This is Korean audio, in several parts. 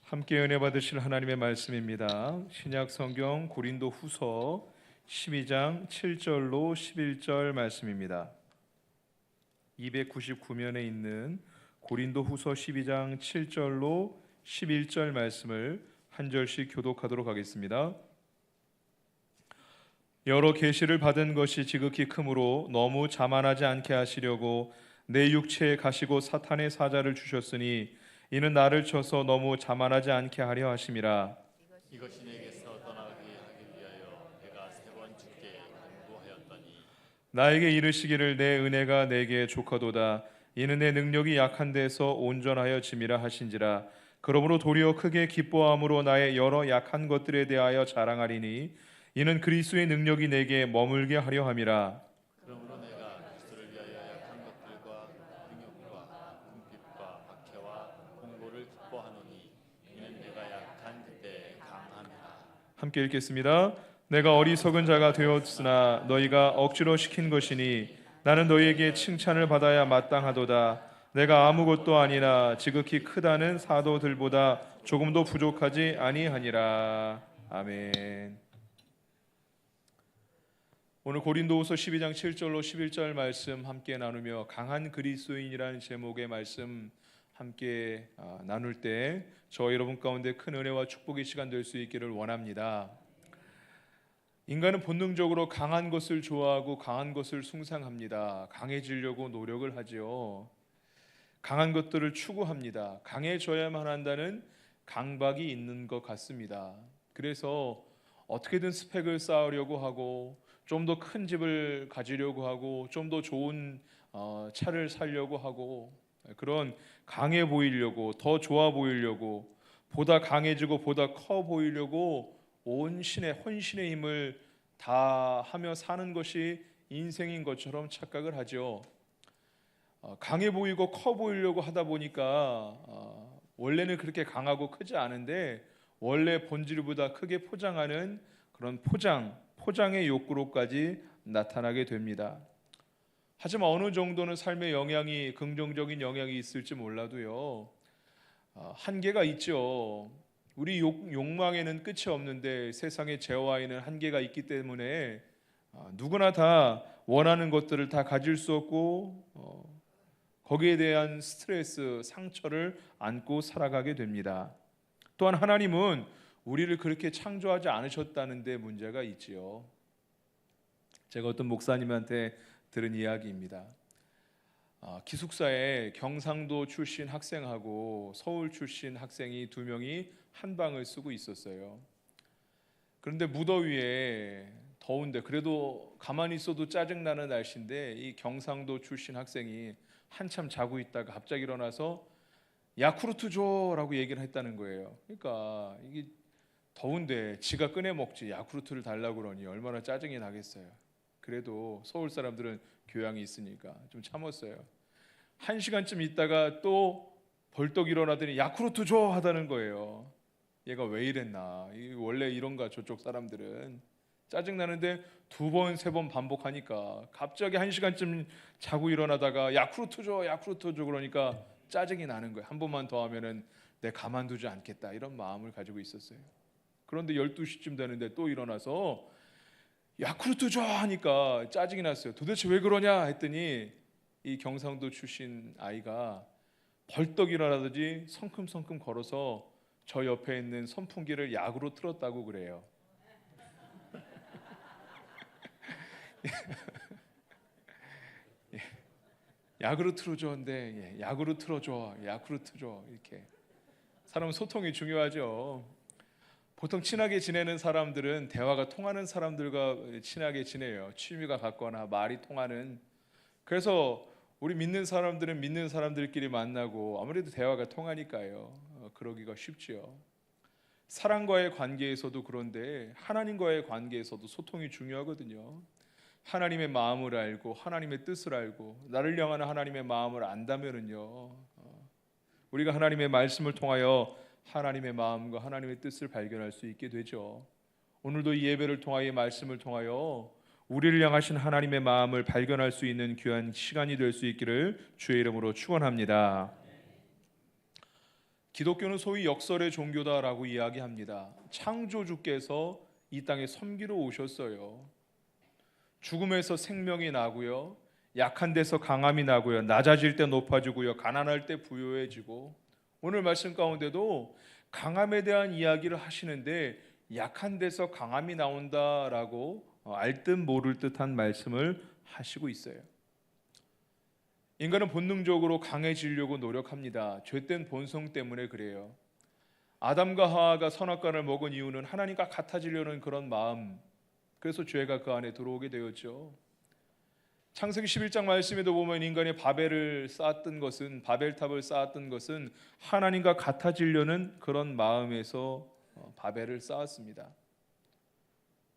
함께 은혜 받으실 하나님의 말씀입니다. 신약 성경 고린도후서 12장 7절로 11절 말씀입니다. 299면에 있는 고린도후서 12장 7절로 11절 말씀을 한 절씩 교독하도록 하겠습니다. 여러 계시를 받은 것이 지극히 크므로 너무 자만하지 않게 하시려고 내 육체에 가시고 사탄의 사자를 주셨으니 이는 나를 쳐서 너무 자만하지 않게 하려 하심이라. 이것이 내게서 떠나게 하기 위하여 내가 세 번 주께 간구하였더니 나에게 이르시기를 내 은혜가 내게 족하도다. 이는 내 능력이 약한 데서 온전하여 짐이라 하신지라. 그러므로 도리어 크게 기뻐함으로 나의 여러 약한 것들에 대하여 자랑하리니 이는 그리스도의 능력이 내게 머물게 하려 함이라. 그러므로 내가 그리스도를 위하여 약한 것들과 능욕과 궁핍과 박해와 공고를 기뻐하노니 이는 내가 약한 그때 강함이라. 함께 읽겠습니다. 내가 어리석은 자가 되었으나 너희가 억지로 시킨 것이니 나는 너희에게 칭찬을 받아야 마땅하도다. 내가 아무것도 아니나 지극히 크다는 사도들보다 조금도 부족하지 아니하니라. 아멘. 오늘 고린도후서 12장 7절로 11절 말씀 함께 나누며 강한 그리스도인이라는 제목의 말씀 함께 나눌 때 저 여러분 가운데 큰 은혜와 축복의 시간 될 수 있기를 원합니다. 인간은 본능적으로 강한 것을 좋아하고 강한 것을 숭상합니다. 강해지려고 노력을 하지요. 강한 것들을 추구합니다. 강해져야만 한다는 강박이 있는 것 같습니다. 그래서 어떻게든 스펙을 쌓으려고 하고 좀 더 큰 집을 가지려고 하고 좀 더 좋은 차를 사려고 하고 그런 강해 보이려고 더 좋아 보이려고 보다 강해지고 보다 커 보이려고 온 신의 혼신의 힘을 다하며 사는 것이 인생인 것처럼 착각을 하죠. 강해 보이고 커 보이려고 하다 보니까 원래는 그렇게 강하고 크지 않은데 원래 본질보다 크게 포장하는 그런 포장의 욕구로까지 나타나게 됩니다. 하지만 어느 정도는 삶의 영향이 긍정적인 영향이 있을지 몰라도요. 한계가 있죠. 우리 욕망에는 끝이 없는데 세상의 재화에는 한계가 있기 때문에 누구나 다 원하는 것들을 다 가질 수 없고 거기에 대한 스트레스, 상처를 안고 살아가게 됩니다. 또한 하나님은 우리를 그렇게 창조하지 않으셨다는 데 문제가 있지요. 제가 어떤 목사님한테 들은 이야기입니다. 기숙사에 경상도 출신 학생하고 서울 출신 학생이 두 명이 한 방을 쓰고 있었어요. 그런데 무더위에 더운데 그래도 가만히 있어도 짜증나는 날씨인데 이 경상도 출신 학생이 한참 자고 있다가 갑자기 일어나서 야쿠르트 줘라고 얘기를 했다는 거예요. 그러니까 이게 더운데 지가 꺼내 먹지 야쿠르트를 달라고 그러니 얼마나 짜증이 나겠어요. 그래도 서울 사람들은 교양이 있으니까 좀 참았어요. 1시간쯤 있다가 또 벌떡 일어나더니 야쿠르트 줘 하다는 거예요. 얘가 왜 이랬나. 원래 이런가 저쪽 사람들은. 짜증나는데 2번, 3번 반복하니까 갑자기 1시간쯤 자고 일어나다가 야쿠르트 줘 그러니까 짜증이 나는 거예요. 한 번만 더 하면은 내 가만두지 않겠다 이런 마음을 가지고 있었어요. 그런데 12시쯤 되는데 또 일어나서 야쿠르트 줘 하니까 짜증이 났어요. 도대체 왜 그러냐 했더니 이 경상도 출신 아이가 벌떡 일어나더니 성큼성큼 걸어서 저 옆에 있는 선풍기를 약으로 틀었다고 그래요. 약으로 틀어줬는데 약으로 틀어줘 야쿠르트 줘 이렇게 사람은 소통이 중요하죠. 보통 친하게 지내는 사람들은 대화가 통하는 사람들과 친하게 지내요. 취미가 같거나 말이 통하는. 그래서 우리 믿는 사람들은 믿는 사람들끼리 만나고 아무래도 대화가 통하니까요. 그러기가 쉽지요. 사랑과의 관계에서도 그런데 하나님과의 관계에서도 소통이 중요하거든요. 하나님의 마음을 알고 하나님의 뜻을 알고 나를 향하는 하나님의 마음을 안다면은요. 우리가 하나님의 말씀을 통하여 하나님의 마음과 하나님의 뜻을 발견할 수 있게 되죠. 오늘도 이 예배를 통하여 말씀을 통하여 우리를 향하신 하나님의 마음을 발견할 수 있는 귀한 시간이 될 수 있기를 주의 이름으로 축원합니다. 기독교는 소위 역설의 종교다라고 이야기합니다. 창조주께서 이 땅에 섬기러 오셨어요. 죽음에서 생명이 나고요, 약한 데서 강함이 나고요, 낮아질 때 높아지고요, 가난할 때 부유해지고, 오늘 말씀 가운데도 강함에 대한 이야기를 하시는데 약한 데서 강함이 나온다라고 알듯 모를 듯한 말씀을 하시고 있어요. 인간은 본능적으로 강해지려고 노력합니다. 죄된 본성 때문에 그래요. 아담과 하와가 선악과를 먹은 이유는 하나님과 같아지려는 그런 마음, 그래서 죄가 그 안에 들어오게 되었죠. 창세기 11장 말씀에도 보면 인간이 바벨탑을 쌓았던 것은 하나님과 같아지려는 그런 마음에서 바벨을 쌓았습니다.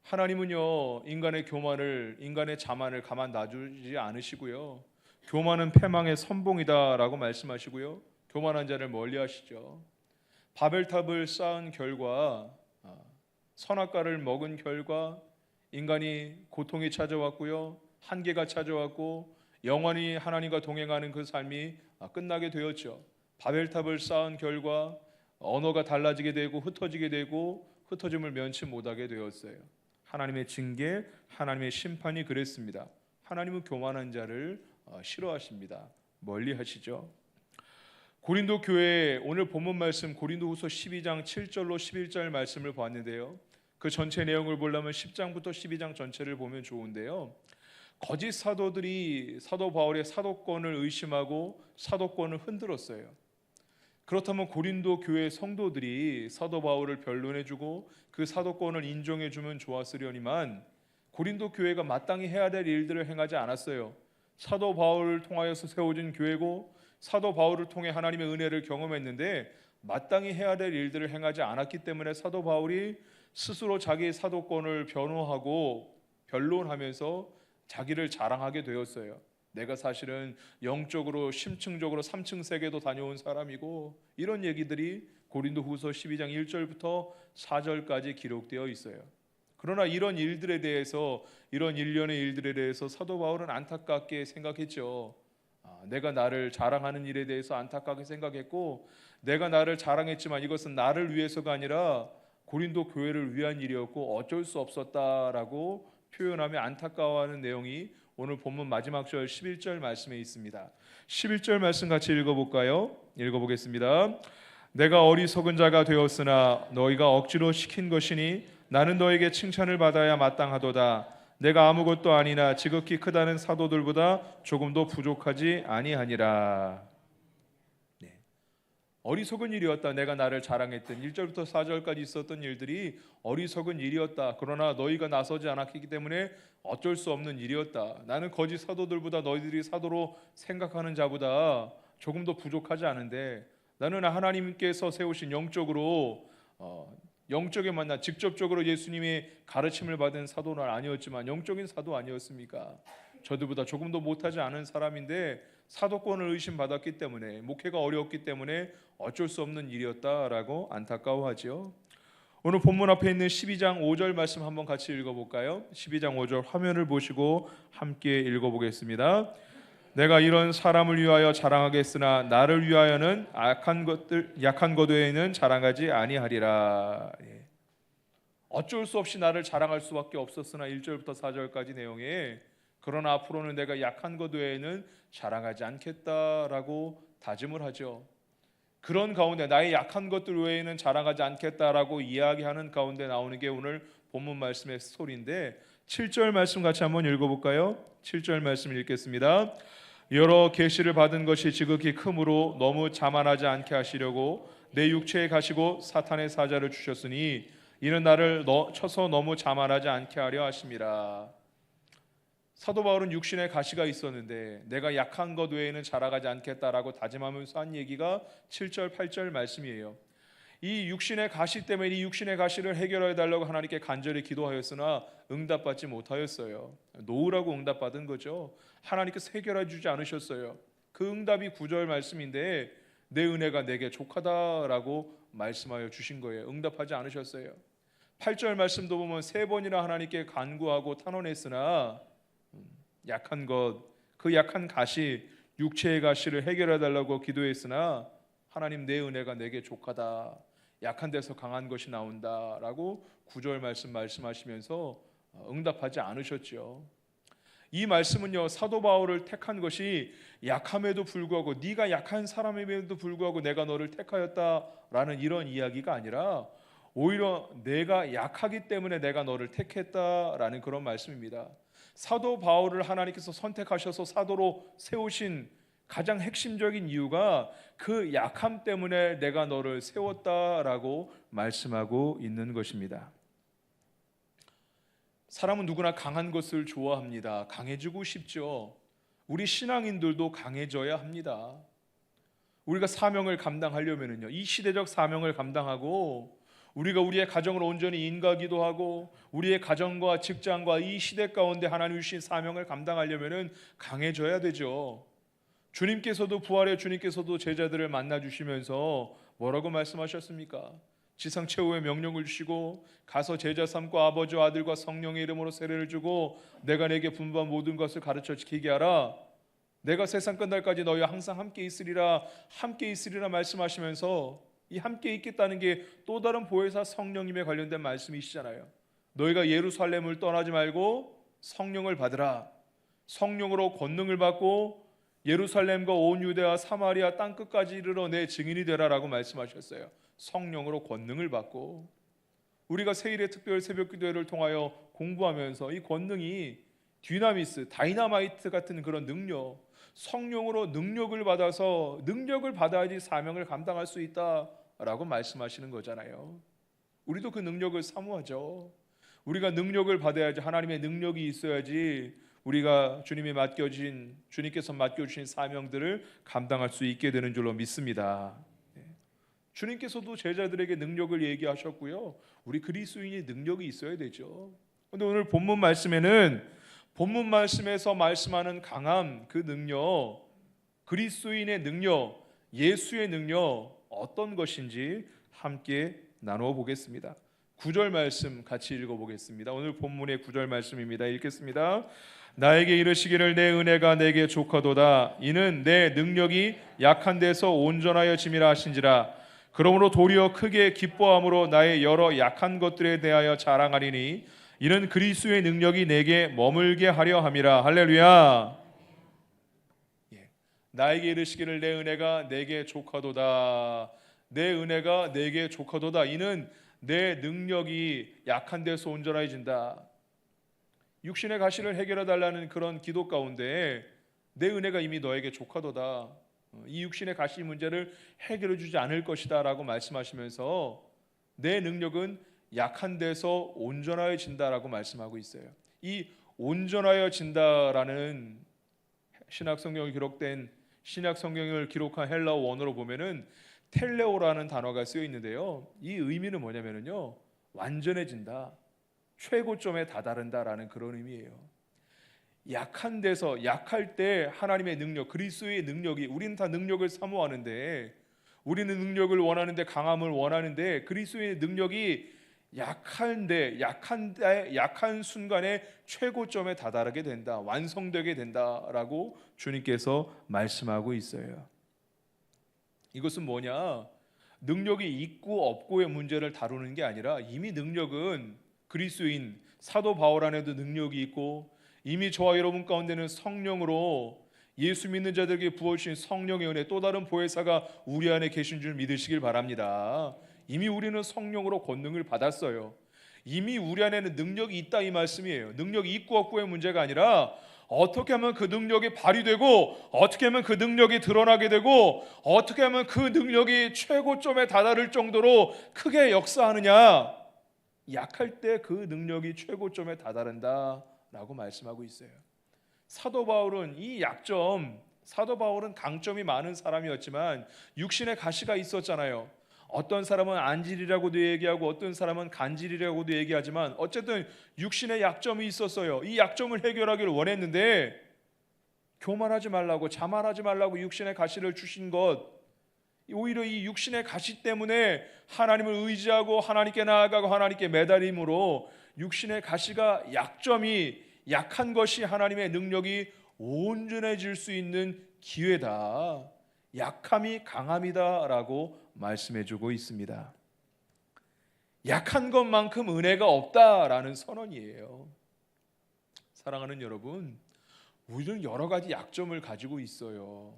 하나님은요, 인간의 교만을, 인간의 자만을 가만 놔두지 않으시고요, 교만은 패망의 선봉이다라고 말씀하시고요, 교만한 자를 멀리하시죠. 바벨탑을 쌓은 결과, 선악과를 먹은 결과 인간이 고통이 찾아왔고요, 한계가 찾아왔고 영원히 하나님과 동행하는 그 삶이 끝나게 되었죠. 바벨탑을 쌓은 결과 언어가 달라지게 되고 흩어지게 되고 흩어짐을 면치 못하게 되었어요. 하나님의 징계, 하나님의 심판이 그랬습니다. 하나님은 교만한 자를 싫어하십니다. 멀리하시죠. 고린도 교회, 오늘 본문 말씀 고린도후서 12장 7절로 11절 말씀을 봤는데요, 그 전체 내용을 보려면 10장부터 12장 전체를 보면 좋은데요, 거짓 사도들이 사도 바울의 사도권을 의심하고 사도권을 흔들었어요. 그렇다면 고린도 교회 성도들이 사도 바울을 변론해주고 그 사도권을 인정해주면 좋았으려니만 고린도 교회가 마땅히 해야 될 일들을 행하지 않았어요. 사도 바울을 통하여서 세워진 교회고 사도 바울을 통해 하나님의 은혜를 경험했는데 마땅히 해야 될 일들을 행하지 않았기 때문에 사도 바울이 스스로 자기의 사도권을 변호하고 변론하면서 자기를 자랑하게 되었어요. 내가 사실은 영적으로 심층적으로 3층 세계도 다녀온 사람이고, 이런 얘기들이 고린도후서 12장 1절부터 4절까지 기록되어 있어요. 그러나 이런 일들에 대해서, 이런 일련의 일들에 대해서 사도 바울은 안타깝게 생각했죠. 내가 나를 자랑하는 일에 대해서 안타깝게 생각했고, 내가 나를 자랑했지만 이것은 나를 위해서가 아니라 고린도 교회를 위한 일이었고 어쩔 수 없었다라고 표현하며 안타까워하는 내용이 오늘 본문 마지막 절 11절 말씀에 있습니다. 11절 말씀 같이 읽어볼까요? 읽어보겠습니다. 내가 어리석은 자가 되었으나 너희가 억지로 시킨 것이니 나는 너에게 칭찬을 받아야 마땅하도다. 내가 아무것도 아니나 지극히 크다는 사도들보다 조금도 부족하지 아니하니라. 어리석은 일이었다. 내가 나를 자랑했던 1절부터 4절까지 있었던 일들이 어리석은 일이었다. 그러나 너희가 나서지 않았기 때문에 어쩔 수 없는 일이었다. 나는 거짓 사도들보다 너희들이 사도로 생각하는 자보다 조금 더 부족하지 않은데, 나는 하나님께서 세우신 영적의 만남, 직접적으로 예수님의 가르침을 받은 사도는 아니었지만 영적인 사도 아니었습니까? 저들보다 조금 더 못하지 않은 사람인데 사도권을 의심받았기 때문에, 목회가 어려웠기 때문에 어쩔 수 없는 일이었다라고 안타까워하죠. 오늘 본문 앞에 있는 12장 5절 말씀 한번 같이 읽어볼까요? 12장 5절 화면을 보시고 함께 읽어보겠습니다. 내가 이런 사람을 위하여 자랑하겠으나 나를 위하여는 약한 것 외에는 자랑하지 아니하리라. 어쩔 수 없이 나를 자랑할 수밖에 없었으나 1절부터 4절까지 내용에, 그러나 앞으로는 내가 약한 것 외에는 자랑하지 않겠다라고 다짐을 하죠. 그런 가운데 나의 약한 것들 외에는 자랑하지 않겠다라고 이야기하는 가운데 나오는 게 오늘 본문 말씀의 스토리인데, 7절 말씀 같이 한번 읽어볼까요? 7절 말씀 읽겠습니다. 여러 계시를 받은 것이 지극히 크므로 너무 자만하지 않게 하시려고 내 육체에 가시고 사탄의 사자를 주셨으니 이는 나를 쳐서 너무 자만하지 않게 하려 하심이라. 사도 바울은 육신의 가시가 있었는데 내가 약한 것 외에는 자랑하지 않겠다라고 다짐하면서 한 얘기가 7절 8절 말씀이에요. 이 육신의 가시 때문에 이 육신의 가시를 해결해 달라고 하나님께 간절히 기도하였으나 응답받지 못하였어요. 놓으라고 응답받은 거죠. 하나님께서 해결해 주지 않으셨어요. 그 응답이 9절 말씀인데 내 은혜가 내게 족하다라고 말씀하여 주신 거예요. 응답하지 않으셨어요. 8절 말씀도 보면 3번이나 하나님께 간구하고 탄원했으나 약한 것, 그 약한 가시, 육체의 가시를 해결해 달라고 기도했으나 하나님 내 은혜가 내게 족하다. 약한 데서 강한 것이 나온다라고 9절 말씀하시면서 응답하지 않으셨죠. 이 말씀은요, 사도 바울을 택한 것이 약함에도 불구하고 네가 약한 사람임에도 불구하고 내가 너를 택하였다라는 이런 이야기가 아니라 오히려 내가 약하기 때문에 내가 너를 택했다라는 그런 말씀입니다. 사도 바울을 하나님께서 선택하셔서 사도로 세우신 가장 핵심적인 이유가 그 약함 때문에 내가 너를 세웠다라고 말씀하고 있는 것입니다. 사람은 누구나 강한 것을 좋아합니다. 강해지고 싶죠. 우리 신앙인들도 강해져야 합니다. 우리가 사명을 감당하려면요, 이 시대적 사명을 감당하고 우리가 우리의 가정을 온전히 인가기도 하고 우리의 가정과 직장과 이 시대 가운데 하나님 주신 사명을 감당하려면은 강해져야 되죠. 주님께서도 부활의 주님께서도 제자들을 만나 주시면서 뭐라고 말씀하셨습니까? 지상 최후의 명령을 주시고 가서 제자 삼고 아버지와 아들과 성령의 이름으로 세례를 주고 내가 내게 분부한 모든 것을 가르쳐 지키게 하라. 내가 세상 끝날까지 너희와 항상 함께 있으리라 말씀하시면서 이 함께 있겠다는 게 또 다른 보혜사 성령님에 관련된 말씀이시잖아요. 너희가 예루살렘을 떠나지 말고 성령을 받으라. 성령으로 권능을 받고 예루살렘과 온 유대와 사마리아 땅끝까지 이르러 내 증인이 되라라고 말씀하셨어요. 성령으로 권능을 받고 우리가 세일의 특별 새벽 기도회를 통하여 공부하면서 이 권능이 디나미스, 다이나마이트 같은 그런 능력, 성령으로 능력을 받아야지 사명을 감당할 수 있다라고 말씀하시는 거잖아요. 우리도 그 능력을 사모하죠. 우리가 능력을 받아야지, 하나님의 능력이 있어야지 우리가 주님께서 맡겨주신 사명들을 감당할 수 있게 되는 줄로 믿습니다. 주님께서도 제자들에게 능력을 얘기하셨고요, 우리 그리스도인이 능력이 있어야 되죠. 그런데 오늘 본문 말씀에서 말씀하는 강함, 그 능력, 그리스도인의 능력, 예수의 능력 어떤 것인지 함께 나누어 보겠습니다. 9절 말씀 같이 읽어보겠습니다. 오늘 본문의 9절 말씀입니다. 읽겠습니다. 나에게 이르시기를 내 은혜가 내게 족하도다. 이는 내 능력이 약한 데서 온전하여 짐이라 하신지라. 그러므로 도리어 크게 기뻐함으로 나의 여러 약한 것들에 대하여 자랑하리니 이는 그리스도의 능력이 내게 머물게 하려 함이라. 할렐루야. 나에게 이르시기를 내 은혜가 내게 족하도다. 내 은혜가 내게 족하도다. 이는 내 능력이 약한 데서 온전해진다. 육신의 가시를 해결해 달라는 그런 기도 가운데 내 은혜가 이미 너에게 족하도다. 이 육신의 가시 문제를 해결해 주지 않을 것이다 라고 말씀하시면서 내 능력은 약한 데서 온전해진다라고 말씀하고 있어요. 이 온전해진다라는 신약 성경을 기록한 헬라어 원어로 보면은 텔레오라는 단어가 쓰여 있는데요, 이 의미는 뭐냐면요, 완전해진다, 최고점에 다다른다라는 그런 의미예요. 약한 데서, 약할 때 하나님의 능력, 그리스도의 능력이, 우리는 다 능력을 사모하는데, 우리는 능력을 원하는데, 강함을 원하는데, 그리스도의 능력이 약한 순간에 최고점에 다다르게 된다, 완성되게 된다라고 주님께서 말씀하고 있어요. 이것은 뭐냐? 능력이 있고 없고의 문제를 다루는 게 아니라 이미 능력은 그리스도인 사도 바울 안에도 능력이 있고 이미 저와 여러분 가운데는 성령으로 예수 믿는 자들에게 부어주신 성령의 은혜, 또 다른 보혜사가 우리 안에 계신 줄 믿으시길 바랍니다. 이미 우리는 성령으로 권능을 받았어요. 이미 우리 안에는 능력이 있다 이 말씀이에요. 능력이 있고 없고의 문제가 아니라 어떻게 하면 그 능력이 발휘되고 어떻게 하면 그 능력이 드러나게 되고 어떻게 하면 그 능력이 최고점에 다다를 정도로 크게 역사하느냐, 약할 때 그 능력이 최고점에 다다른다라고 말씀하고 있어요. 사도 바울은 강점이 많은 사람이었지만 육신의 가시가 있었잖아요. 어떤 사람은 안질이라고도 얘기하고 어떤 사람은 간질이라고도 얘기하지만 어쨌든 육신의 약점이 있었어요. 이 약점을 해결하기를 원했는데 교만하지 말라고, 자만하지 말라고 육신의 가시를 주신 것, 오히려 이 육신의 가시 때문에 하나님을 의지하고 하나님께 나아가고 하나님께 매달림으로 육신의 가시가, 약한 것이 하나님의 능력이 온전해질 수 있는 기회다, 약함이 강함이다라고 말씀해주고 있습니다. 약한 것만큼 은혜가 없다라는 선언이에요. 사랑하는 여러분, 우리는 여러 가지 약점을 가지고 있어요.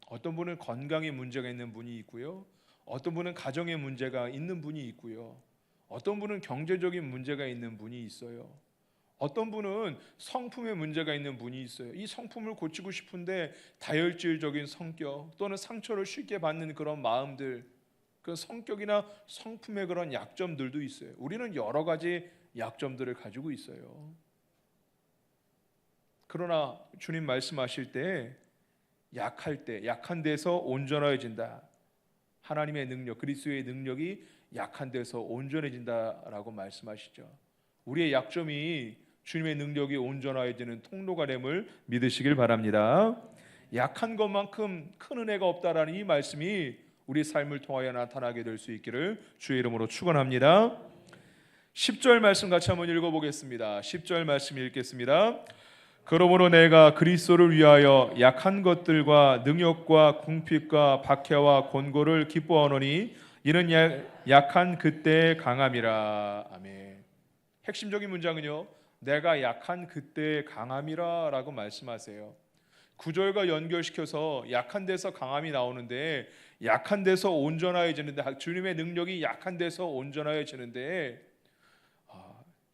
어떤 분은 건강에 문제가 있는 분이 있고요, 어떤 분은 가정에 문제가 있는 분이 있고요, 어떤 분은 경제적인 문제가 있는 분이 있어요. 어떤 분은 성품에 문제가 있는 분이 있어요. 이 성품을 고치고 싶은데 다혈질적인 성격 또는 상처를 쉽게 받는 그런 마음들, 그 성격이나 성품의 그런 약점들도 있어요. 우리는 여러 가지 약점들을 가지고 있어요. 그러나 주님 말씀하실 때 약할 때, 약한 데서 온전해진다. 하나님의 능력, 그리스도의 능력이 약한 데서 온전해진다라고 말씀하시죠. 우리의 약점이 주님의 능력이 온전해지는 통로가 됨을 믿으시길 바랍니다. 약한 것만큼 큰 은혜가 없다라는 이 말씀이 우리 삶을 통하여 나타나게 될 수 있기를 주의 이름으로 축원합니다. 10절 말씀 같이 한번 읽어보겠습니다. 10절 말씀 읽겠습니다. 그러므로 내가 그리스도를 위하여 약한 것들과 능욕과 궁핍과 박해와 곤고를 기뻐하노니 이는 약한 그때의 강함이라. 아멘. 핵심적인 문장은요, 내가 약한 그때의 강함이라 라고 말씀하세요. 구절과 연결시켜서 약한 데서 강함이 나오는데, 약한 데서 온전해지는데, 주님의 능력이 약한 데서 온전해지는데,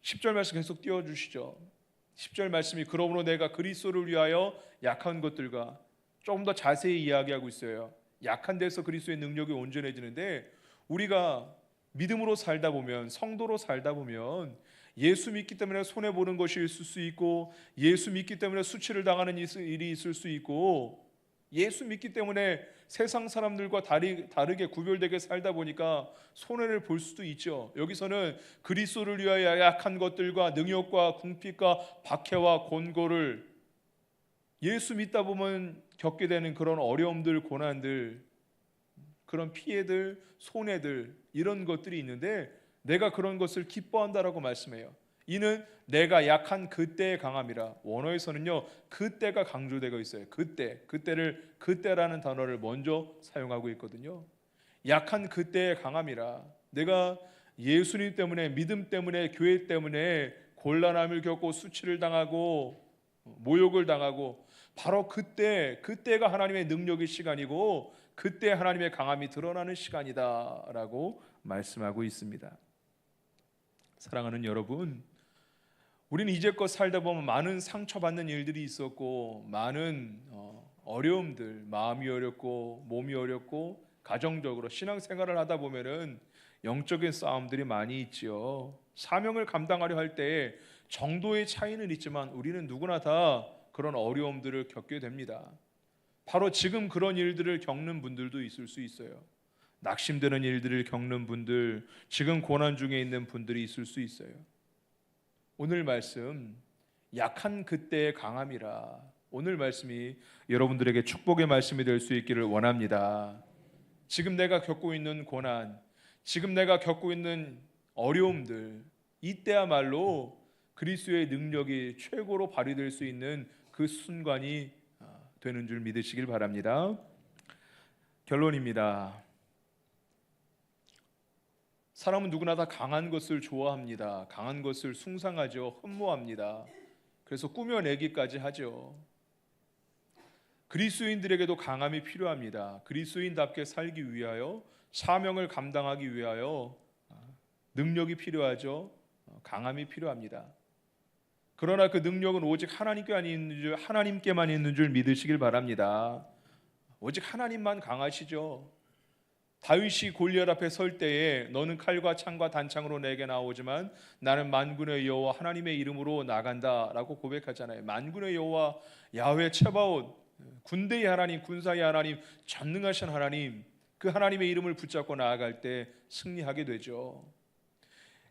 10절 말씀 계속 띄워주시죠. 10절 말씀이 그러므로 내가 그리스도를 위하여 약한 것들과, 조금 더 자세히 이야기하고 있어요. 약한 데서 그리스도의 능력이 온전해지는데, 우리가 믿음으로 살다 보면, 성도로 살다 보면 예수 믿기 때문에 손해보는 것이 있을 수 있고, 예수 믿기 때문에 수치를 당하는 일이 있을 수 있고, 예수 믿기 때문에 세상 사람들과 다르게 구별되게 살다 보니까 손해를 볼 수도 있죠. 여기서는 그리스도를 위하여 약한 것들과 능욕과 궁핍과 박해와 곤고를, 예수 믿다 보면 겪게 되는 그런 어려움들, 고난들, 그런 피해들, 손해들, 이런 것들이 있는데 내가 그런 것을 기뻐한다라고 말씀해요. 이는 내가 약한 그때의 강함이라. 원어에서는요, 그때가 강조되고 있어요. 그때라는 단어를 먼저 사용하고 있거든요. 약한 그때의 강함이라. 내가 예수님 때문에, 믿음 때문에, 교회 때문에 곤란함을 겪고 수치를 당하고 모욕을 당하고, 바로 그때가 하나님의 능력의 시간이고 그때 하나님의 강함이 드러나는 시간이다라고 말씀하고 있습니다. 사랑하는 여러분, 우리는 이제껏 살다 보면 많은 상처받는 일들이 있었고, 많은 어려움들, 마음이 어렵고 몸이 어렵고 가정적으로 신앙생활을 하다 보면은 영적인 싸움들이 많이 있지요. 사명을 감당하려 할 때 정도의 차이는 있지만 우리는 누구나 다 그런 어려움들을 겪게 됩니다. 바로 지금 그런 일들을 겪는 분들도 있을 수 있어요. 낙심되는 일들을 겪는 분들, 지금 고난 중에 있는 분들이 있을 수 있어요. 오늘 말씀, 약한 그때의 강함이라. 오늘 말씀이 여러분들에게 축복의 말씀이 될 수 있기를 원합니다. 지금 내가 겪고 있는 고난, 지금 내가 겪고 있는 어려움들, 이때야말로 그리스도의 능력이 최고로 발휘될 수 있는 그 순간이 되는 줄 믿으시길 바랍니다. 결론입니다. 사람은 누구나 다 강한 것을 좋아합니다. 강한 것을 숭상하죠. 흠모합니다. 그래서 꾸며내기까지 하죠. 그리스도인들에게도 강함이 필요합니다. 그리스도인답게 살기 위하여, 사명을 감당하기 위하여 능력이 필요하죠. 강함이 필요합니다. 그러나 그 능력은 오직 하나님께만 있는 줄 믿으시길 바랍니다. 오직 하나님만 강하시죠. 다윗이 골리앗 앞에 설 때에 너는 칼과 창과 단창으로 내게 나오지만 나는 만군의 여호와 하나님의 이름으로 나간다라고 고백하잖아요. 만군의 여호와 야훼 츠바옷, 군대의 하나님, 군사의 하나님, 전능하신 하나님, 그 하나님의 이름을 붙잡고 나아갈 때 승리하게 되죠.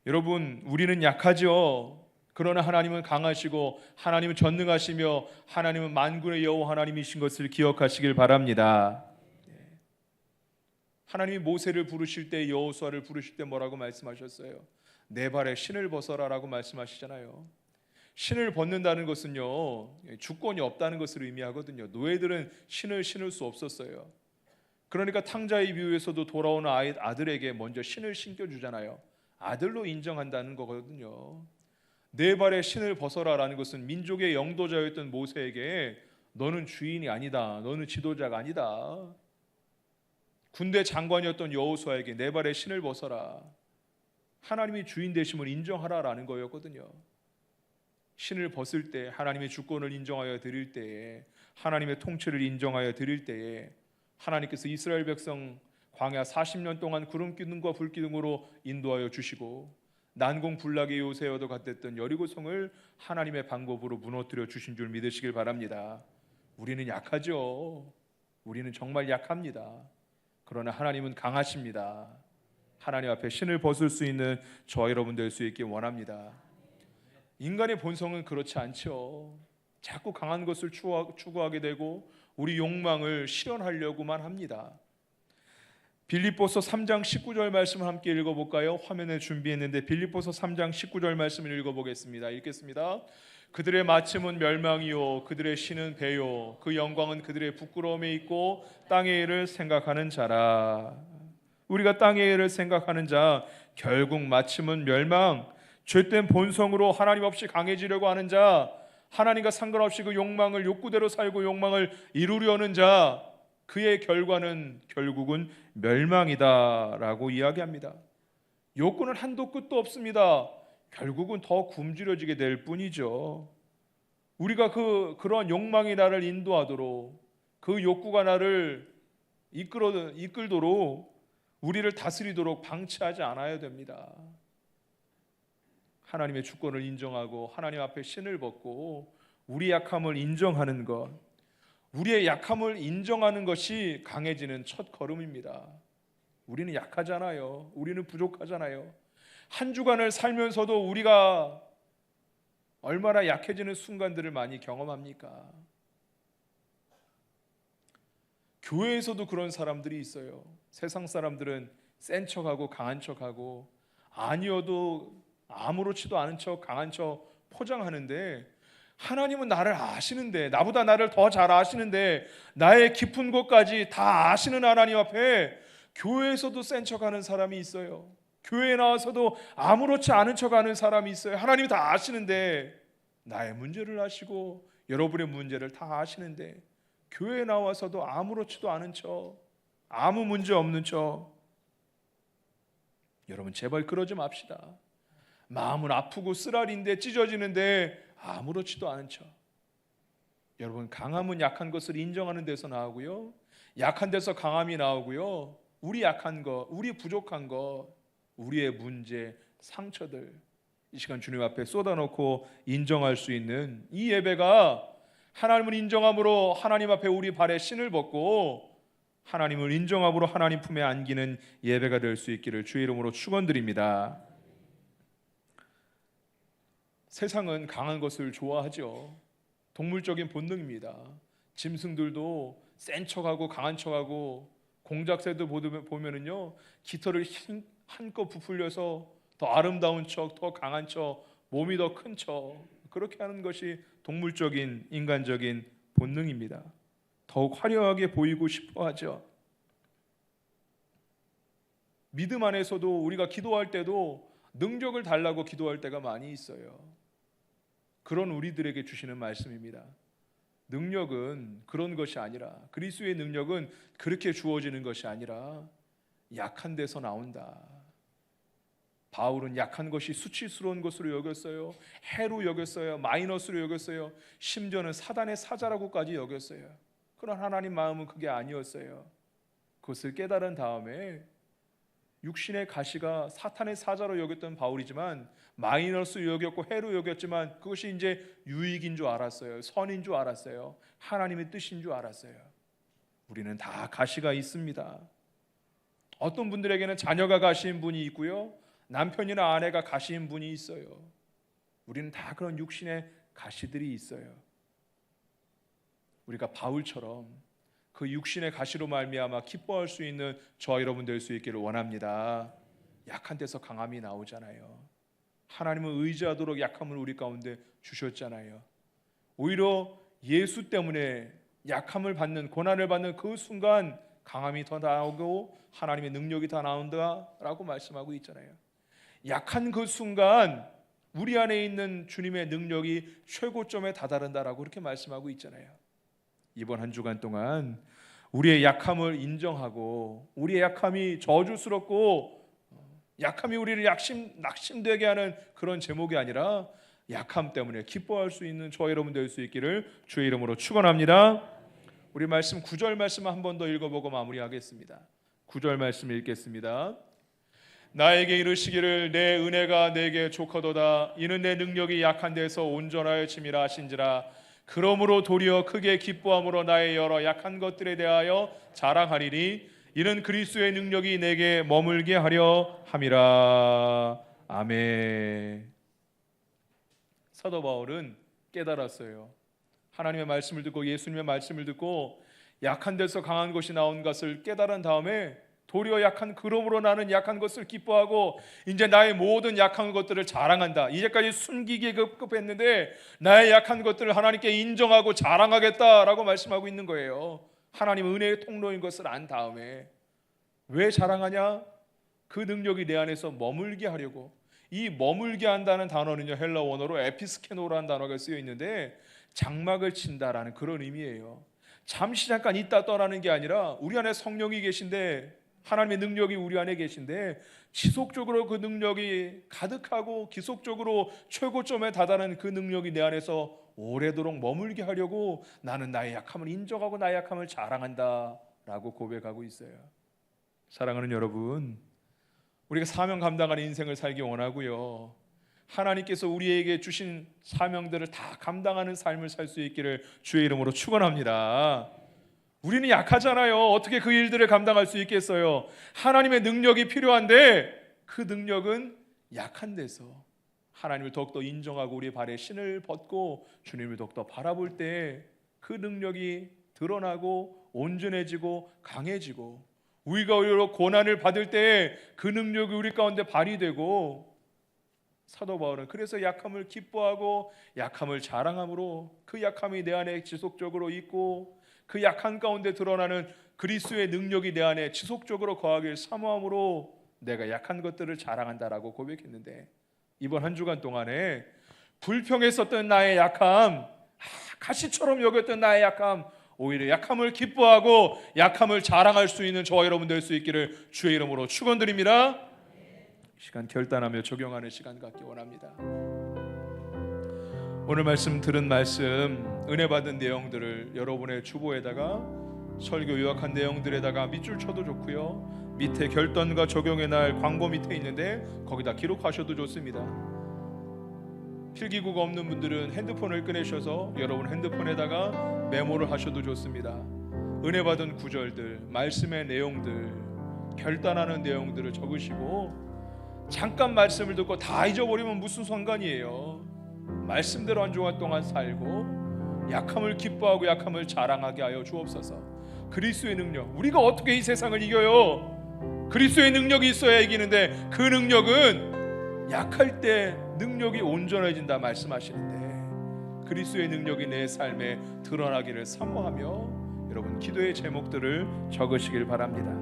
여러분, 우리는 약하죠. 그러나 하나님은 강하시고 하나님은 전능하시며 하나님은 만군의 여호와 하나님이신 것을 기억하시길 바랍니다. 하나님이 모세를 부르실 때, 여호수아를 부르실 때 뭐라고 말씀하셨어요? 내 발에 신을 벗어라라고 말씀하시잖아요. 신을 벗는다는 것은요, 주권이 없다는 것을 의미하거든요. 노예들은 신을 신을 수 없었어요. 그러니까 탕자의 비유에서도 돌아오는 아들에게 먼저 신을 신겨주잖아요. 아들로 인정한다는 거거든요. 내 발에 신을 벗어라라는 것은 민족의 영도자였던 모세에게 너는 주인이 아니다, 너는 지도자가 아니다. 군대 장관이었던 여호수아에게 내 발에 신을 벗어라, 하나님이 주인 되심을 인정하라라는 거였거든요. 신을 벗을 때 하나님의 주권을 인정하여 드릴 때에, 하나님의 통치를 인정하여 드릴 때에 하나님께서 이스라엘 백성 광야 40년 동안 구름 기둥과 불 기둥으로 인도하여 주시고 난공불락의 요새와도 같았던 여리고성을 하나님의 방법으로 무너뜨려 주신 줄 믿으시길 바랍니다. 우리는 약하죠. 우리는 정말 약합니다. 그러나 하나님은 강하십니다. 하나님 앞에 신을 벗을 수 있는 저와 여러분 될 수 있길 원합니다. 인간의 본성은 그렇지 않죠. 자꾸 강한 것을 추구하게 되고 우리 욕망을 실현하려고만 합니다. 빌립보서 3장 19절 말씀을 함께 읽어볼까요? 화면에 준비했는데 빌립보서 3장 19절 말씀을 읽어보겠습니다. 읽겠습니다. 그들의 마침은 멸망이요 그들의 신은 배요 그 영광은 그들의 부끄러움에 있고 땅의 일을 생각하는 자라. 우리가 땅의 일을 생각하는 자, 결국 마침은 멸망, 죄된 본성으로 하나님 없이 강해지려고 하는 자, 하나님과 상관없이 그 욕망을 욕구대로 살고 욕망을 이루려는 자, 그의 결과는 결국은 멸망이다라고 이야기합니다. 욕구는 한도 끝도 없습니다. 결국은 더 굶주려지게 될 뿐이죠. 우리가 그러한 욕망이 나를 인도하도록, 그 욕구가 나를 이끌도록, 우리를 다스리도록 방치하지 않아야 됩니다. 하나님의 주권을 인정하고 하나님 앞에 신을 벗고 우리 약함을 인정하는 것, 우리의 약함을 인정하는 것이 강해지는 첫 걸음입니다. 우리는 약하잖아요. 우리는 부족하잖아요. 한 주간을 살면서도 우리가 얼마나 약해지는 순간들을 많이 경험합니까? 교회에서도 그런 사람들이 있어요. 세상 사람들은 센 척하고 강한 척하고 아니어도 아무렇지도 않은 척 강한 척 포장하는데, 하나님은 나를 아시는데, 나보다 나를 더 잘 아시는데, 나의 깊은 곳까지 다 아시는 하나님 앞에 교회에서도 센 척하는 사람이 있어요. 교회에 나와서도 아무렇지 않은 척하는 사람이 있어요. 하나님이 다 아시는데, 나의 문제를 아시고 여러분의 문제를 다 아시는데 교회에 나와서도 아무렇지도 않은 척, 아무 문제 없는 척. 여러분 제발 그러지 맙시다. 마음은 아프고 쓰라린데 찢어지는데 아무렇지도 않은 척. 여러분 강함은 약한 것을 인정하는 데서 나오고요, 약한 데서 강함이 나오고요, 우리 약한 것, 우리 부족한 것, 우리의 문제, 상처들 이 시간 주님 앞에 쏟아놓고 인정할 수 있는 이 예배가, 하나님을 인정함으로 하나님 앞에 우리 발에 신을 벗고 하나님을 인정함으로 하나님 품에 안기는 예배가 될 수 있기를 주의 이름으로 축원드립니다. 세상은 강한 것을 좋아하죠. 동물적인 본능입니다. 짐승들도 센 척하고 강한 척하고, 공작새도 보면은요, 깃털을 한껏 부풀려서 더 아름다운 척, 더 강한 척, 몸이 더 큰 척, 그렇게 하는 것이 동물적인 인간적인 본능입니다. 더욱 화려하게 보이고 싶어 하죠. 믿음 안에서도 우리가 기도할 때도 능력을 달라고 기도할 때가 많이 있어요. 그런 우리들에게 주시는 말씀입니다. 능력은 그런 것이 아니라, 그리스도의 능력은 그렇게 주어지는 것이 아니라 약한 데서 나온다. 바울은 약한 것이 수치스러운 것으로 여겼어요. 해로 여겼어요. 마이너스로 여겼어요. 심지어는 사단의 사자라고까지 여겼어요. 그러나 하나님 마음은 그게 아니었어요. 그것을 깨달은 다음에 육신의 가시가 사탄의 사자로 여겼던 바울이지만, 마이너스로 여겼고 해로 여겼지만 그것이 이제 유익인 줄 알았어요. 선인 줄 알았어요. 하나님의 뜻인 줄 알았어요. 우리는 다 가시가 있습니다. 어떤 분들에게는 자녀가 가시인 분이 있고요, 남편이나 아내가 가시인 분이 있어요. 우리는 다 그런 육신의 가시들이 있어요. 우리가 바울처럼 그 육신의 가시로 말미암아 기뻐할 수 있는 저와 여러분 될 수 있기를 원합니다. 약한 데서 강함이 나오잖아요. 하나님은 의지하도록 약함을 우리 가운데 주셨잖아요. 오히려 예수 때문에 약함을 받는, 고난을 받는 그 순간 강함이 더 나오고 하나님의 능력이 더 나온다라고 말씀하고 있잖아요. 약한 그 순간 우리 안에 있는 주님의 능력이 최고점에 다다른다라고 그렇게 말씀하고 있잖아요. 이번 한 주간 동안 우리의 약함을 인정하고 우리의 약함이 저주스럽고 약함이 우리를 낙심되게 하는 그런 제목이 아니라 약함 때문에 기뻐할 수 있는 저 여러분 될 수 있기를 주의 이름으로 축원합니다. 우리 말씀 9절 말씀 한 번 더 읽어보고 마무리하겠습니다. 9절 말씀 읽겠습니다. 나에게 이르시기를 내 은혜가 내게 좋거도다. 이는 내 능력이 약한 데서 온전하여 침이라 하신지라. 그러므로 도리어 크게 기뻐함으로 나의 여러 약한 것들에 대하여 자랑하리니 이는 그리스도의 능력이 내게 머물게 하려 함이라. 아멘. 사도 바울은 깨달았어요. 하나님의 말씀을 듣고 예수님의 말씀을 듣고 약한 데서 강한 것이 나온 것을 깨달은 다음에 도리어 그러므로 나는 약한 것을 기뻐하고 이제 나의 모든 약한 것들을 자랑한다. 이제까지 숨기기에 급급했는데 나의 약한 것들을 하나님께 인정하고 자랑하겠다라고 말씀하고 있는 거예요. 하나님 은혜의 통로인 것을 안 다음에 왜 자랑하냐? 그 능력이 내 안에서 머물게 하려고. 이 머물게 한다는 단어는요, 헬라 원어로 에피스케노라는 단어가 쓰여 있는데 장막을 친다라는 그런 의미예요. 잠시 잠깐 있다 떠나는 게 아니라 우리 안에 성령이 계신데 하나님의 능력이 우리 안에 계신데 지속적으로 그 능력이 가득하고 지속적으로 최고점에 다다른 그 능력이 내 안에서 오래도록 머물게 하려고 나는 나의 약함을 인정하고 나의 약함을 자랑한다 라고 고백하고 있어요. 사랑하는 여러분, 우리가 사명 감당하는 인생을 살기 원하고요, 하나님께서 우리에게 주신 사명들을 다 감당하는 삶을 살 수 있기를 주의 이름으로 축원합니다. 우리는 약하잖아요. 어떻게 그 일들을 감당할 수 있겠어요? 하나님의 능력이 필요한데 그 능력은 약한 데서 하나님을 더욱더 인정하고 우리의 발에 신을 벗고 주님을 더욱더 바라볼 때 그 능력이 드러나고 온전해지고 강해지고 우리가 오히려 고난을 받을 때 그 능력이 우리 가운데 발휘되고, 사도 바울은 그래서 약함을 기뻐하고 약함을 자랑함으로 그 약함이 내 안에 지속적으로 있고 그 약한 가운데 드러나는 그리스도의 능력이 내 안에 지속적으로 거하길 사모함으로 내가 약한 것들을 자랑한다라고 고백했는데, 이번 한 주간 동안에 불평했었던 나의 약함, 가시처럼 여겼던 나의 약함, 오히려 약함을 기뻐하고 약함을 자랑할 수 있는 저와 여러분 될 수 있기를 주의 이름으로 축원드립니다. 시간 결단하며 적용하는 시간 갖기 원합니다. 오늘 말씀 들은 말씀, 은혜 받은 내용들을 여러분의 주보에다가 설교 요약한 내용들에다가 밑줄 쳐도 좋고요, 밑에 결단과 적용의 날 광고 밑에 있는데 거기다 기록하셔도 좋습니다. 필기구가 없는 분들은 핸드폰을 꺼내셔서 여러분 핸드폰에다가 메모를 하셔도 좋습니다. 은혜 받은 구절들, 말씀의 내용들, 결단하는 내용들을 적으시고, 잠깐 말씀을 듣고 다 잊어버리면 무슨 상관이에요. 말씀대로 한 주간 동안 살고 약함을 기뻐하고 약함을 자랑하게 하여 주옵소서. 그리스도의 능력, 우리가 어떻게 이 세상을 이겨요? 그리스도의 능력이 있어야 이기는데 그 능력은 약할 때 능력이 온전해진다 말씀하시는데 그리스도의 능력이 내 삶에 드러나기를 사모하며 여러분 기도의 제목들을 적으시길 바랍니다.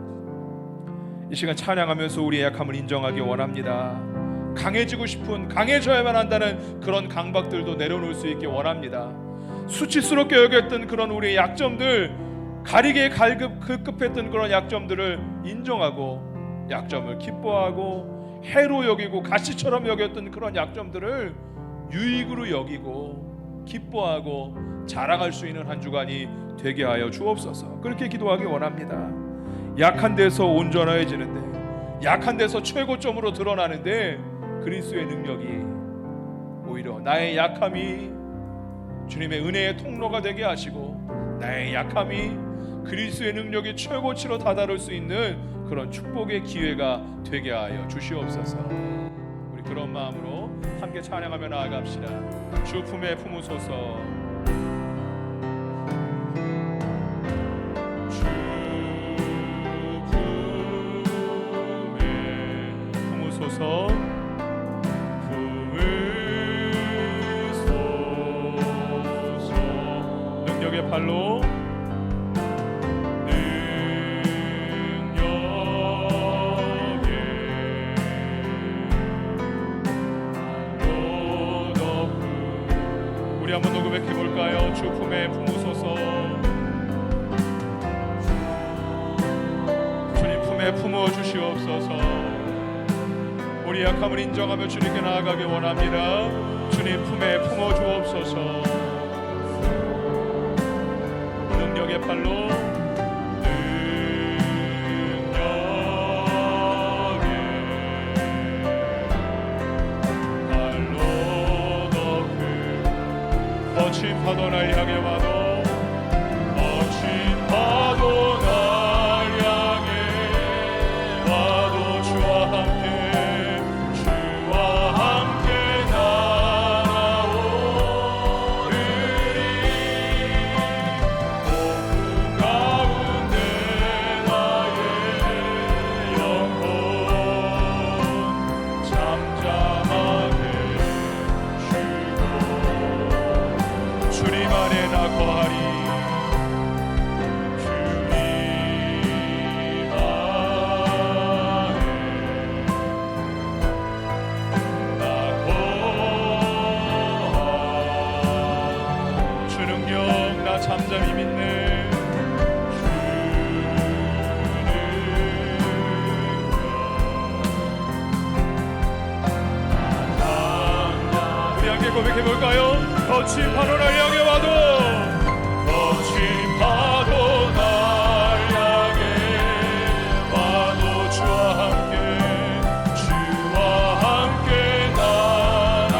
이 시간 찬양하면서 우리의 약함을 인정하기 원합니다. 강해지고 싶은, 강해져야만 한다는 그런 강박들도 내려놓을 수 있게 원합니다. 수치스럽게 여겼던 그런 우리의 약점들, 가리게 급급했던 그런 약점들을 인정하고 약점을 기뻐하고 해로 여기고 가시처럼 여겼던 그런 약점들을 유익으로 여기고 기뻐하고 자랑할 수 있는 한 주간이 되게 하여 주옵소서. 그렇게 기도하기 원합니다. 약한 데서 온전해지는데, 약한 데서 최고점으로 드러나는데 그리스도의 능력이 오히려 나의 약함이 주님의 은혜의 통로가 되게 하시고 나의 약함이 그리스도의 능력이 최고치로 다다를 수 있는 그런 축복의 기회가 되게 하여 주시옵소서. 우리 그런 마음으로 함께 찬양하며 나아갑시다. 주 품에 품으소서. 능력의 발로 능력의 우리 한번 더 고백해 볼까요? 주 품에 품으소서. 주님 품에 품어 주시옵소서. 우리 약함을 인정하며 주님께 나아가기 원합니다. 주님 품에 품어 주옵소서. 능력의 팔로 거친 파도 날 향해 와도 거친 파도 날 향해 와도 주와 함께 날아오르리. 폭풍 가운데 나의 영혼 잠잠하게 주님 안에 나 거하리. 주님 안에 나 거하리. 주 능력 나 잠잠히 믿네. 우리 함께 고백해 볼까요? 거친 파도 날 향해 와도 거친 파도 날 향해 와도 주와 함께 날아오르리.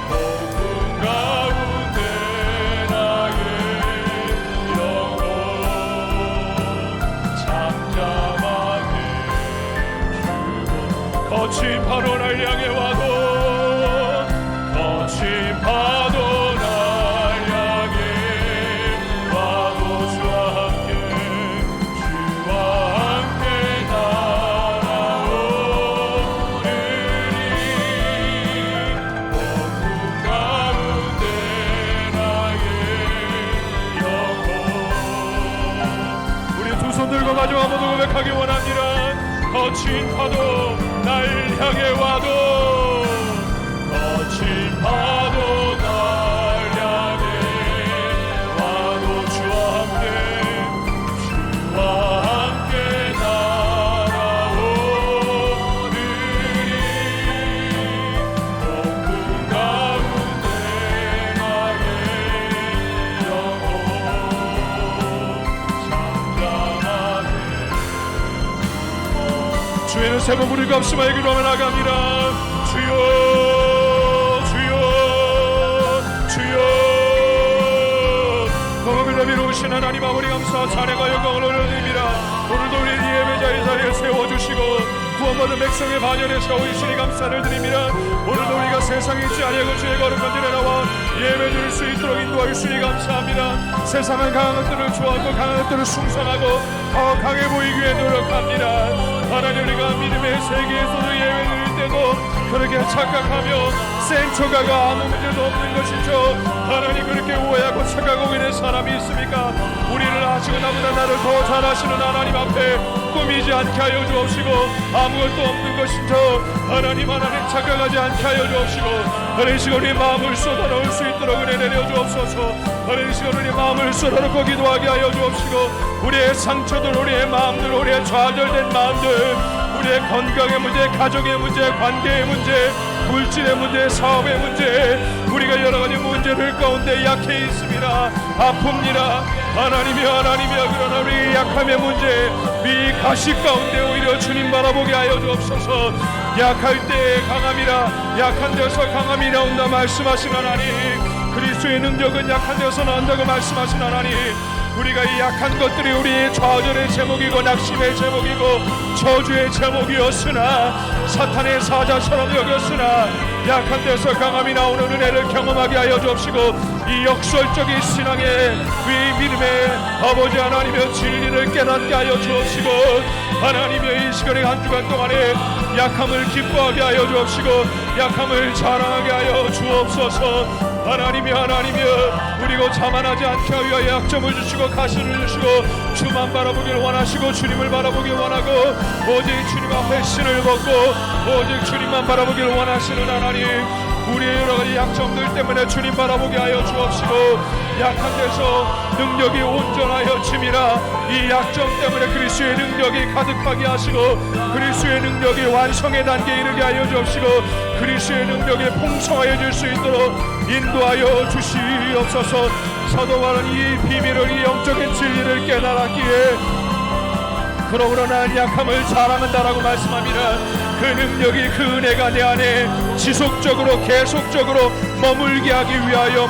폭풍 가운데 나의 영혼 잠잠하게 거친 파도 날 향해 와도 거친 파도 날 향해 와도 주와 함께 날아오르리. 폭풍 가운데 나의 영혼. 우리 두 손 들고 마지막 한번 고백하기 원합니다. 거친 파도 날 향해 와도 거친 파도 날 향해 와도 주와 함께 날아오르리. 폭풍 가운데 나의 영혼 잠잠하게 주에는 세 번 부르고 합심하여 기도하며 나갑니다. 주여 주여 주여. 공업을 내밀어오신 하나님 아버지 감사 찬양과 영광을 올려드립니다. 오늘도 우리 예배자의 자리에 세워주시고 구원받은 백성의 반열에 세우시니 감사를 드립니다. 오늘도 우리가 세상에 있지 아니하고 주의 거룩한 길에 나와 예배 드릴 수 있도록 인도하여 주시니 감사합니다. 세상은 강한 것들을 좋아하고 강한 것들을 숭상하고 더 강해 보이기 위해 노력합니다. 하나님 우리가 믿음의 세계에서도 예배 드릴 때도 그렇게 착각하며 센 척하가 아무 문제도 없는 것이죠. 하나님 그렇게 오해하고 착각하고 있는 사람이 있습니까? 우리를 아시고 나보다 나를 더 잘하시는 하나님 앞에 꾸미지 않게 하여 주옵시고 아무것도 없는 것인 척 하나님 착각하지 않게 하여 주옵시고 하나님 시간 우리 마음을 쏟아놓을 수 있도록 은혜 내려 주옵소서. 하나님 시간 우리 마음을 쏟아놓고 기도하게 하여 주옵시고 우리의 상처들 우리의 마음들 우리의 좌절된 마음들 우리의 건강의 문제 가정의 문제 관계의 문제 물질의 문제 사업의 문제 우리가 여러가지 문제들 가운데 약해 있습니다. 아픕니다. 하나님이여 그러나 우리 약함의 문제 이 가시 가운데 오히려 주님 바라보게 하여 주옵소서. 약할 때에 강함이라 약한 데서 강함이 나온다 말씀하신 하나님 그리스도의 능력은 약한 데서 나온다고 말씀하신 하나님 우리가 이 약한 것들이 우리의 좌절의 제목이고 낙심의 제목이고 저주의 제목이었으나 사탄의 사자처럼 여겼으나 약한 데서 강함이 나오는 은혜를 경험하게 하여 주옵시고 이 역설적인 신앙의 위 믿음의 아버지 하나님의 진리를 깨닫게 하여 주옵시고 하나님의 이 시간에 한 주간 동안에 약함을 기뻐하게 하여 주옵시고 약함을 자랑하게 하여 주옵소서. 하나님이여 우리고 자만하지 않게 하여 약점을 주시고 가시를 주시고 주만 바라보길 원하시고 주님을 바라보길 원하고 오직 주님 앞에 신을 벗고 오직 주님만 바라보길 원하시는 하나님, 우리의 여러 가지 약점들 때문에 주님 바라보게 하여 주옵시고 약한 데서 능력이 온전하여 짐이라 이 약점 때문에 그리스도의 능력이 가득하게 하시고 그리스도의 능력이 완성의 단계에 이르게 하여 주옵시고 그리스도의 능력이 풍성하여 질 수 있도록 인도하여 주시옵소서. 사도 바울은 이 비밀을, 이 영적인 진리를 깨달았기에 그러므로 나는 약함을 자랑한다라고 말씀합니다. 그 능력이, 그 은혜가 내 안에 지속적으로 계속적으로 머물게 하기 위하여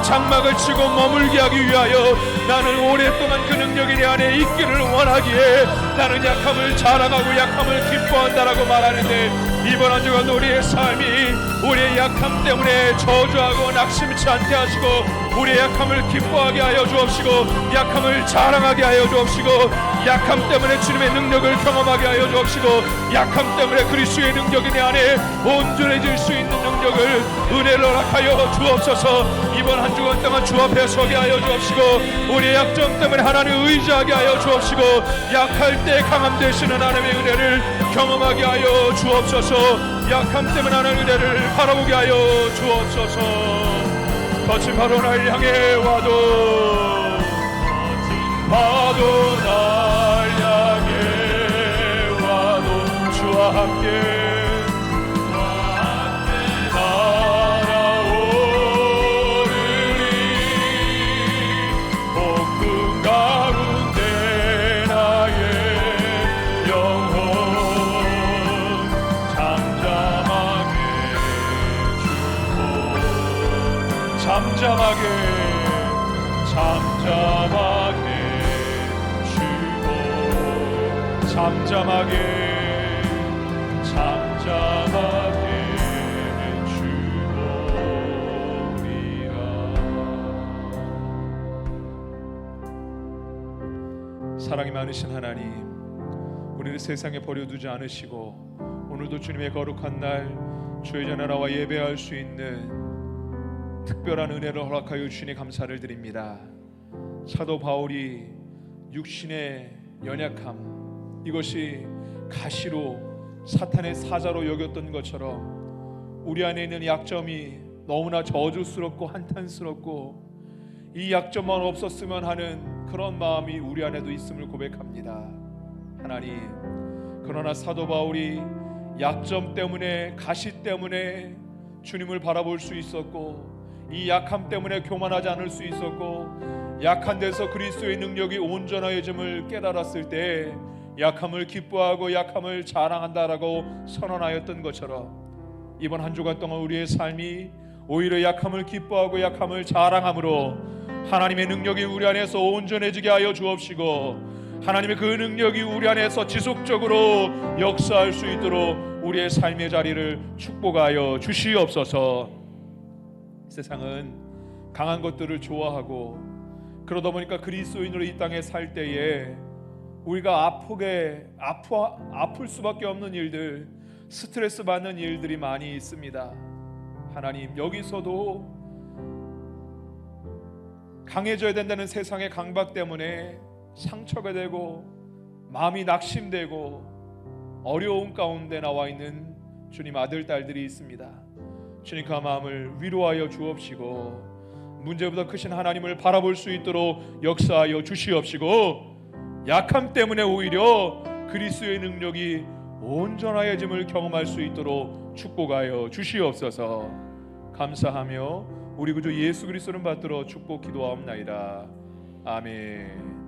장막을 치고 머물게 하기 위하여 나는 오랫동안 그 능력이 내 안에 있기를 원하기에 나는 약함을 자랑하고 약함을 기뻐한다라고 말하는데, 이번 한 주간 우리의 삶이 우리의 약함 때문에 저주하고 낙심치 않게 하시고 우리의 약함을 기뻐하게 하여 주옵시고 약함을 자랑하게 하여 주옵시고 약함 때문에 주님의 능력을 경험하게 하여 주옵시고 약함 때문에 그리스도의 능력이 내 안에 온전해질 수 있는 능력을, 은혜를 허락하여 주옵소서. 이번 한 주간 동안 주 앞에 서게 하여 주옵시고 우리의 약점 때문에 하나님을 의지하게 하여 주옵시고 약할 때 강함 되시는 하나님의 은혜를 경험하게 하여 주옵소서. 약함 때문에 하나님의 은혜를 바라보게 하여 주옵소서. 거친 바로 날 향해 와도 날 향해 와도 주와 함께 잠잠하게 주오리라. 사랑이 많으신 하나님, 우리를 세상에 버려두지 않으시고 오늘도 주님의 거룩한 날 주의 전에 나와 예배할 수 있는 특별한 은혜를 허락하여 주시니 감사를 드립니다. 사도 바울이 육신의 연약함, 이것이 가시로 사탄의 사자로 여겼던 것처럼 우리 안에 있는 약점이 너무나 저주스럽고 한탄스럽고 이 약점만 없었으면 하는 그런 마음이 우리 안에도 있음을 고백합니다. 하나님, 그러나 사도 바울이 약점 때문에, 가시 때문에 주님을 바라볼 수 있었고 이 약함 때문에 교만하지 않을 수 있었고 약한 데서 그리스도의 능력이 온전하여짐을 깨달았을 때 약함을 기뻐하고 약함을 자랑한다라고 선언하였던 것처럼 이번 한 주간 동안 우리의 삶이 오히려 약함을 기뻐하고 약함을 자랑함으로 하나님의 능력이 우리 안에서 온전해지게 하여 주옵시고 하나님의 그 능력이 우리 안에서 지속적으로 역사할 수 있도록 우리의 삶의 자리를 축복하여 주시옵소서. 세상은 강한 것들을 좋아하고 그러다 보니까 그리스도인으로 이 땅에 살 때에 우리가 아플 수밖에 없는 일들, 스트레스 받는 일들이 많이 있습니다. 하나님, 여기서도 강해져야 된다는 세상의 강박 때문에 상처가 되고 마음이 낙심되고 어려운 가운데 나와 있는 주님 아들 딸들이 있습니다. 주님, 그 마음을 위로하여 주옵시고 문제보다 크신 하나님을 바라볼 수 있도록 역사하여 주시옵시고 약함 때문에 오히려 그리스도의 능력이 온전하여짐을 경험할 수 있도록 축복하여 주시옵소서. 감사하며 우리 구주 예수 그리스도를 받들어 축복 기도하옵나이다. 아멘.